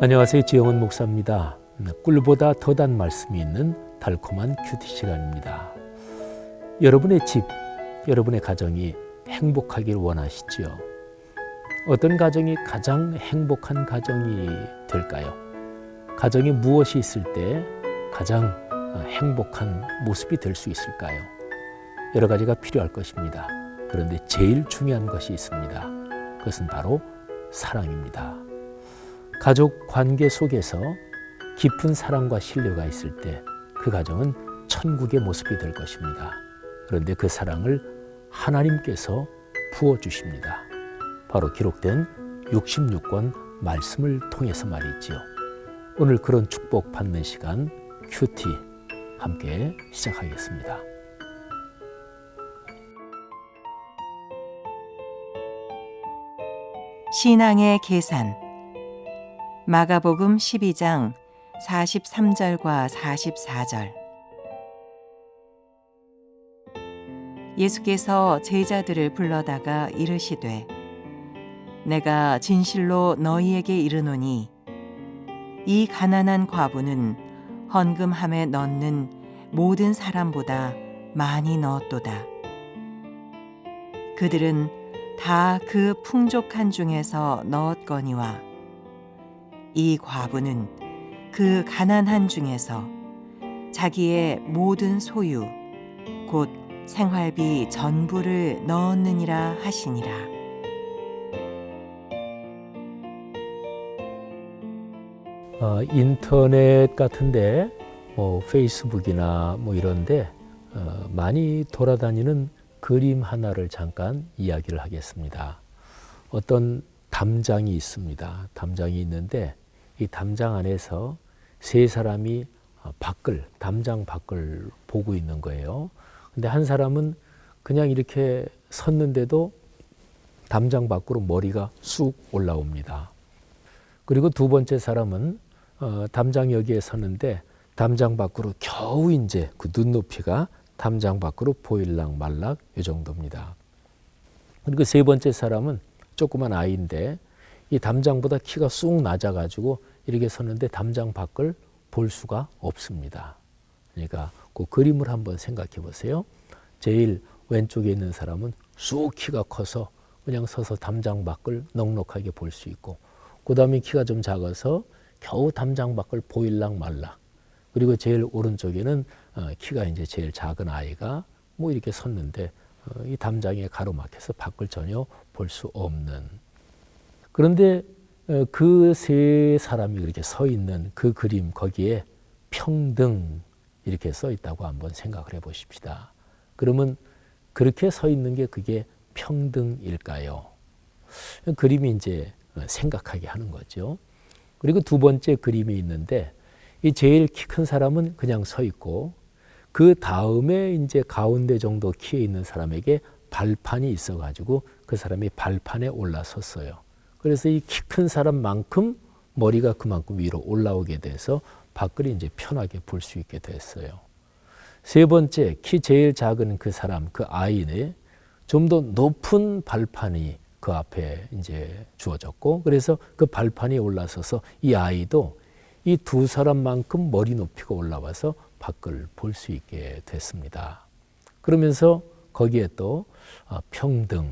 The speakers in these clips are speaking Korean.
안녕하세요. 지영은 목사입니다. 꿀보다 더 단 말씀이 있는 달콤한 큐티 시간입니다. 여러분의 집, 여러분의 가정이 행복하길 원하시지요? 어떤 가정이 가장 행복한 가정이 될까요? 가정에 무엇이 있을 때 가장 행복한 모습이 될 수 있을까요? 여러 가지가 필요할 것입니다. 그런데 제일 중요한 것이 있습니다. 그것은 바로 사랑입니다. 가족 관계 속에서 깊은 사랑과 신뢰가 있을 때 그 가정은 천국의 모습이 될 것입니다. 그런데 그 사랑을 하나님께서 부어주십니다. 바로 기록된 66권 말씀을 통해서 말이지요. 오늘 그런 축복 받는 시간 큐티 함께 시작하겠습니다. 신앙의 계산 마가복음 12장 43절과 44절. 예수께서 제자들을 불러다가 이르시되 내가 진실로 너희에게 이르노니 이 가난한 과부는 헌금함에 넣는 모든 사람보다 많이 넣었도다. 그들은 다 그 풍족한 중에서 넣었거니와 이 과부는 그 가난한 중에서 자기의 모든 소유 곧 생활비 전부를 넣었느니라 하시니라. 인터넷 같은데 페이스북이나 이런데 많이 돌아다니는 그림 하나를 잠깐 이야기를 하겠습니다. 어떤 담장이 있습니다. 담장이 있는데 이 담장 안에서 세 사람이 담장 밖을 보고 있는 거예요. 근데 한 사람은 그냥 이렇게 섰는데도 담장 밖으로 머리가 쑥 올라옵니다. 그리고 두 번째 사람은 담장 여기에 섰는데 담장 밖으로 겨우 이제 그 눈높이가 담장 밖으로 보일락 말락 이 정도입니다. 그리고 세 번째 사람은 조그만 아이인데 이 담장보다 키가 쑥 낮아가지고 이렇게 섰는데 담장 밖을 볼 수가 없습니다. 그러니까 그 그림을 한번 생각해 보세요. 제일 왼쪽에 있는 사람은 쑥 키가 커서 그냥 서서 담장 밖을 넉넉하게 볼 수 있고, 그 다음에 키가 좀 작아서 겨우 담장 밖을 보일락 말락. 그리고 제일 오른쪽에는 키가 이제 제일 작은 아이가 이렇게 섰는데 이 담장에 가로막혀서 밖을 전혀 볼 수 없는. 그런데 그 세 사람이 그렇게 서 있는 그 그림 거기에 평등 이렇게 써 있다고 한번 생각을 해 보십시다. 그러면 그렇게 서 있는 게 그게 평등일까요? 그림이 이제 생각하게 하는 거죠. 그리고 두 번째 그림이 있는데 이 제일 키 큰 사람은 그냥 서 있고 그 다음에 이제 가운데 정도 키에 있는 사람에게 발판이 있어가지고 그 사람이 발판에 올라섰어요. 그래서 이 키 큰 사람만큼 머리가 그만큼 위로 올라오게 돼서 밖을 이제 편하게 볼 수 있게 됐어요. 세 번째, 키 제일 작은 그 사람, 그 아이는 좀 더 높은 발판이 그 앞에 이제 주어졌고, 그래서 그 발판이 올라서서 이 아이도 이 두 사람만큼 머리 높이가 올라와서 밖을 볼 수 있게 됐습니다. 그러면서 거기에 또 평등.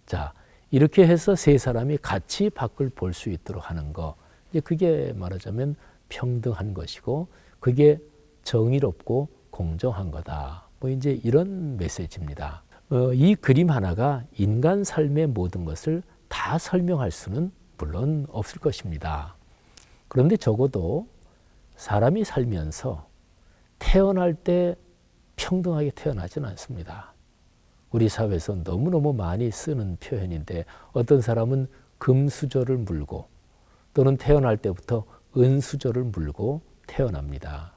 자, 이렇게 해서 세 사람이 같이 밖을 볼 수 있도록 하는 거. 이제 그게 말하자면 평등한 것이고, 그게 정의롭고 공정한 거다. 이제 이런 메시지입니다. 이 그림 하나가 인간 삶의 모든 것을 다 설명할 수는 물론 없을 것입니다. 그런데 적어도 사람이 살면서 태어날 때 평등하게 태어나지는 않습니다. 우리 사회에서 너무너무 많이 쓰는 표현인데 어떤 사람은 금수저를 물고 또는 태어날 때부터 은수저를 물고 태어납니다.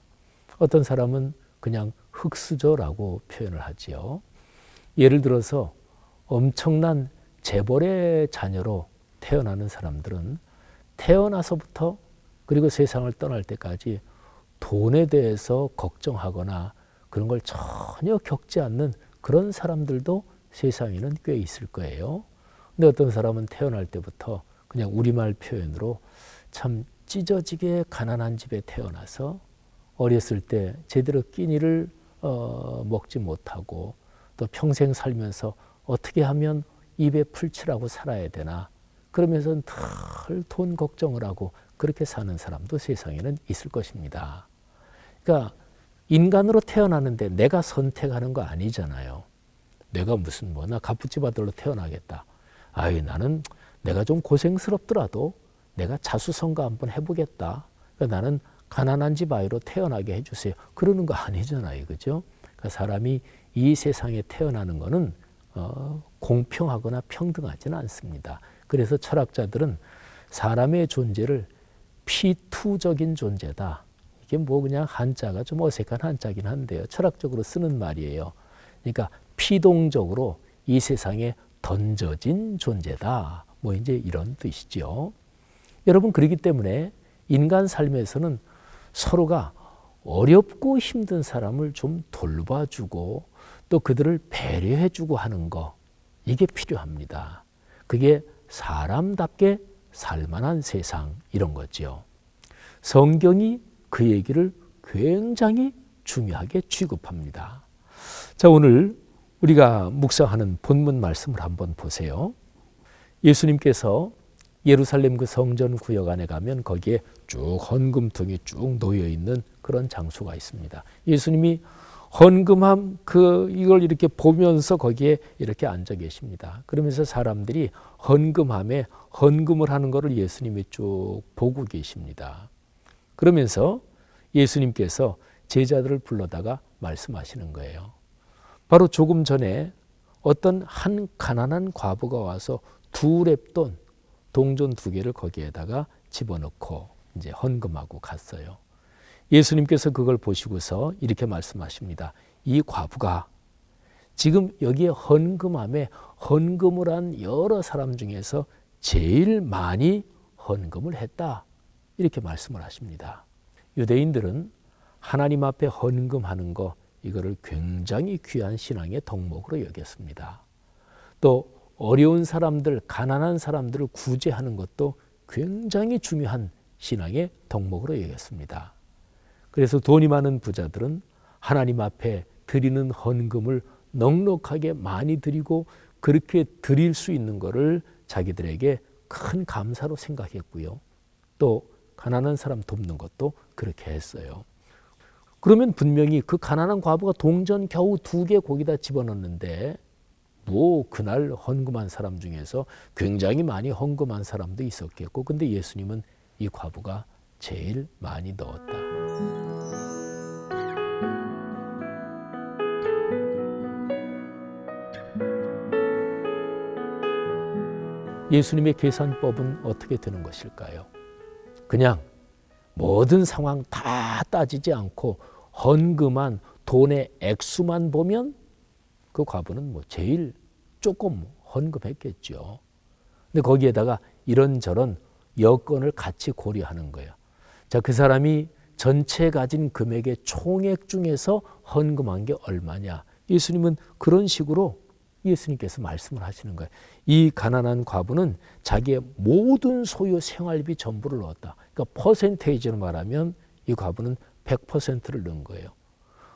어떤 사람은 그냥 흙수저라고 표현을 하지요. 예를 들어서 엄청난 재벌의 자녀로 태어나는 사람들은 태어나서부터 그리고 세상을 떠날 때까지 돈에 대해서 걱정하거나 그런 걸 전혀 겪지 않는 그런 사람들도 세상에는 꽤 있을 거예요. 근데 어떤 사람은 태어날 때부터 그냥 우리말 표현으로 참 찢어지게 가난한 집에 태어나서 어렸을 때 제대로 끼니를 먹지 못하고 또 평생 살면서 어떻게 하면 입에 풀칠하고 살아야 되나 그러면서 늘 돈 걱정을 하고 그렇게 사는 사람도 세상에는 있을 것입니다. 그러니까 인간으로 태어나는데 내가 선택하는 거 아니잖아요. 내가 무슨 나 갑부집 아들로 태어나겠다. 아유 나는 내가 좀 고생스럽더라도 내가 자수성가 한번 해보겠다. 그러니까 나는 가난한 집 아이로 태어나게 해주세요. 그러는 거 아니잖아요. 그죠? 그러니까 사람이 이 세상에 태어나는 거는 공평하거나 평등하지는 않습니다. 그래서 철학자들은 사람의 존재를 피투적인 존재다. 이게 그냥 한자가 좀 어색한 한자긴 한데요. 철학적으로 쓰는 말이에요. 그러니까 피동적으로 이 세상에 던져진 존재다. 이제 이런 뜻이죠. 여러분 그렇기 때문에 인간 삶에서는 서로가 어렵고 힘든 사람을 좀 돌봐주고 또 그들을 배려해주고 하는 거 이게 필요합니다. 그게 사람답게 살만한 세상 이런 거죠. 성경이 그 얘기를 굉장히 중요하게 취급합니다. 자, 오늘 우리가 묵상하는 본문 말씀을 한번 보세요. 예수님께서 예루살렘 그 성전 구역 안에 가면 거기에 쭉 헌금통이 쭉 놓여 있는 그런 장소가 있습니다. 예수님이 헌금함 이걸 이렇게 보면서 거기에 이렇게 앉아 계십니다. 그러면서 사람들이 헌금함에 헌금을 하는 것을 예수님이 쭉 보고 계십니다. 그러면서 예수님께서 제자들을 불러다가 말씀하시는 거예요. 바로 조금 전에 어떤 한 가난한 과부가 와서 2렙돈 동전 2개를 거기에다가 집어넣고 이제 헌금하고 갔어요. 예수님께서 그걸 보시고서 이렇게 말씀하십니다. 이 과부가 지금 여기에 헌금함에 헌금을 한 여러 사람 중에서 제일 많이 헌금을 했다. 이렇게 말씀을 하십니다. 유대인들은 하나님 앞에 헌금하는 거 이거를 굉장히 귀한 신앙의 덕목으로 여겼습니다. 또 어려운 사람들, 가난한 사람들을 구제하는 것도 굉장히 중요한 신앙의 덕목으로 여겼습니다. 그래서 돈이 많은 부자들은 하나님 앞에 드리는 헌금을 넉넉하게 많이 드리고 그렇게 드릴 수 있는 것을 자기들에게 큰 감사로 생각했고요. 또 가난한 사람 돕는 것도 그렇게 했어요. 그러면 분명히 그 가난한 과부가 동전 겨우 2개 거기다 집어넣는데 그날 헌금한 사람 중에서 굉장히 많이 헌금한 사람도 있었겠고 근데 예수님은 이 과부가 제일 많이 넣었다. 예수님의 계산법은 어떻게 되는 것일까요? 그냥 모든 상황 다 따지지 않고 헌금한 돈의 액수만 보면 그 과부는 제일 조금 헌금했겠죠. 근데 거기에다가 이런저런 여건을 같이 고려하는 거예요. 자, 그 사람이 전체 가진 금액의 총액 중에서 헌금한 게 얼마냐. 예수님은 그런 식으로 예수님께서 말씀을 하시는 거예요. 이 가난한 과부는 자기의 모든 소유 생활비 전부를 넣었다. 그러니까 퍼센테이지로 말하면 이 과부는 100%를 넣은 거예요.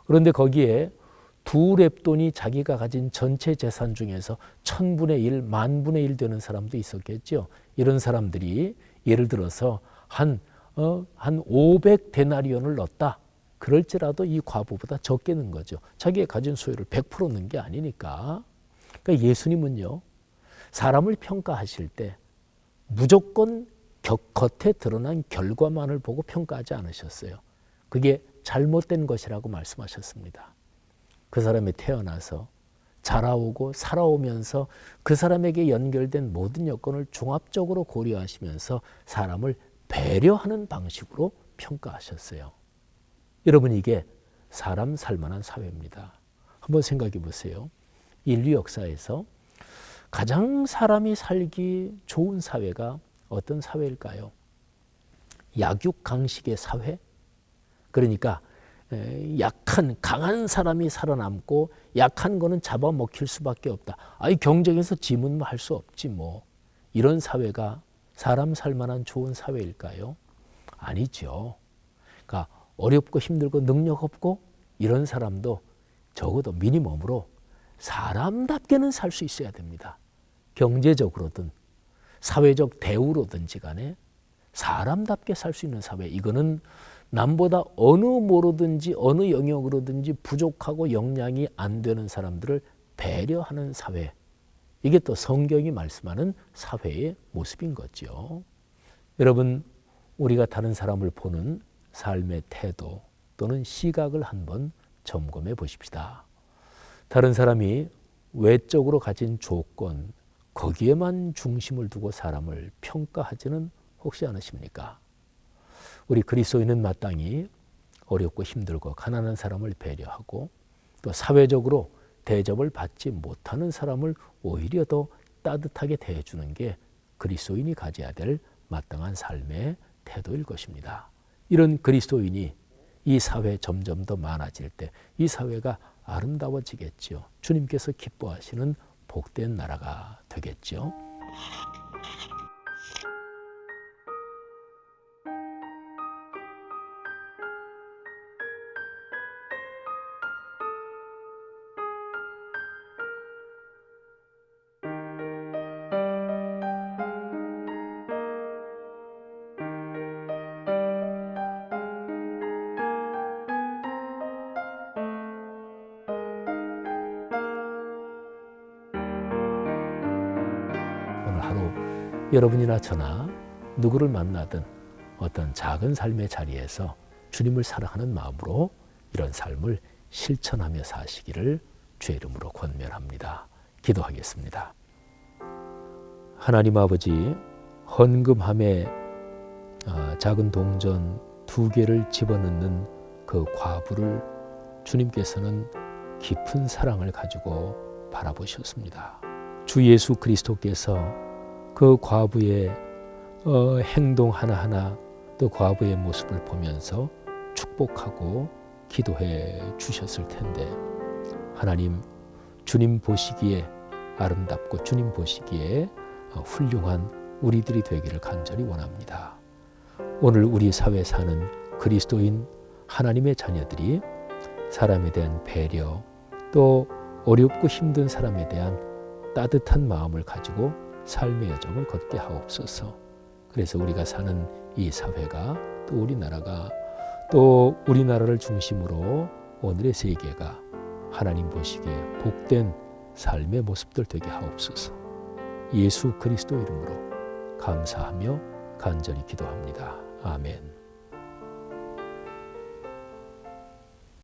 그런데 거기에 2렙돈이 자기가 가진 전체 재산 중에서 1000분의 1, 10,000분의 1 되는 사람도 있었겠죠. 이런 사람들이 예를 들어서 한 500데나리온을 넣었다. 그럴지라도 이 과부보다 적게 넣은 거죠. 자기가 가진 소유를 100% 넣은 게 아니니까. 그러니까 예수님은요, 사람을 평가하실 때 무조건 겉에 드러난 결과만을 보고 평가하지 않으셨어요. 그게 잘못된 것이라고 말씀하셨습니다. 그 사람이 태어나서 자라오고 살아오면서 그 사람에게 연결된 모든 여건을 종합적으로 고려하시면서 사람을 배려하는 방식으로 평가하셨어요. 여러분, 이게 사람 살만한 사회입니다. 한번 생각해 보세요. 인류 역사에서 가장 사람이 살기 좋은 사회가 어떤 사회일까요? 약육강식의 사회? 그러니까 강한 사람이 살아남고 약한 거는 잡아먹힐 수밖에 없다. 경쟁에서 지면 할 수 없지 뭐. 이런 사회가 사람 살만한 좋은 사회일까요? 아니죠. 그러니까 어렵고 힘들고 능력 없고 이런 사람도 적어도 미니멈으로 사람답게는 살 수 있어야 됩니다. 경제적으로든 사회적 대우로든지 간에 사람답게 살 수 있는 사회, 이거는 남보다 어느 뭐로든지 어느 영역으로든지 부족하고 역량이 안 되는 사람들을 배려하는 사회, 이게 또 성경이 말씀하는 사회의 모습인 거죠. 여러분, 우리가 다른 사람을 보는 삶의 태도 또는 시각을 한번 점검해 보십시다. 다른 사람이 외적으로 가진 조건, 거기에만 중심을 두고 사람을 평가하지는 혹시 않으십니까? 우리 그리스도인은 마땅히 어렵고 힘들고 가난한 사람을 배려하고 또 사회적으로 대접을 받지 못하는 사람을 오히려 더 따뜻하게 대해주는 게 그리스도인이 가져야 될 마땅한 삶의 태도일 것입니다. 이런 그리스도인이 이 사회에 점점 더 많아질 때 이 사회가 아름다워지겠죠. 주님께서 기뻐하시는 복된 나라가 되겠죠. 오늘 하루 여러분이나 저나 누구를 만나든 어떤 작은 삶의 자리에서 주님을 사랑하는 마음으로 이런 삶을 실천하며 사시기를 주의 이름으로 권면합니다. 기도하겠습니다. 하나님 아버지, 헌금함에 작은 동전 2개를 집어넣는 그 과부를 주님께서는 깊은 사랑을 가지고 바라보셨습니다. 주 예수 그리스도께서 그 과부의 행동 하나하나 또 과부의 모습을 보면서 축복하고 기도해 주셨을 텐데, 하나님, 주님 보시기에 아름답고 주님 보시기에 훌륭한 우리들이 되기를 간절히 원합니다. 오늘 우리 사회에 사는 그리스도인 하나님의 자녀들이 사람에 대한 배려, 또 어렵고 힘든 사람에 대한 따뜻한 마음을 가지고 삶의 여정을 걷게 하옵소서. 그래서 우리가 사는 이 사회가, 또 우리나라가, 또 우리나라를 중심으로 오늘의 세계가 하나님 보시기에 복된 삶의 모습들 되게 하옵소서. 예수 그리스도 이름으로 감사하며 간절히 기도합니다. 아멘.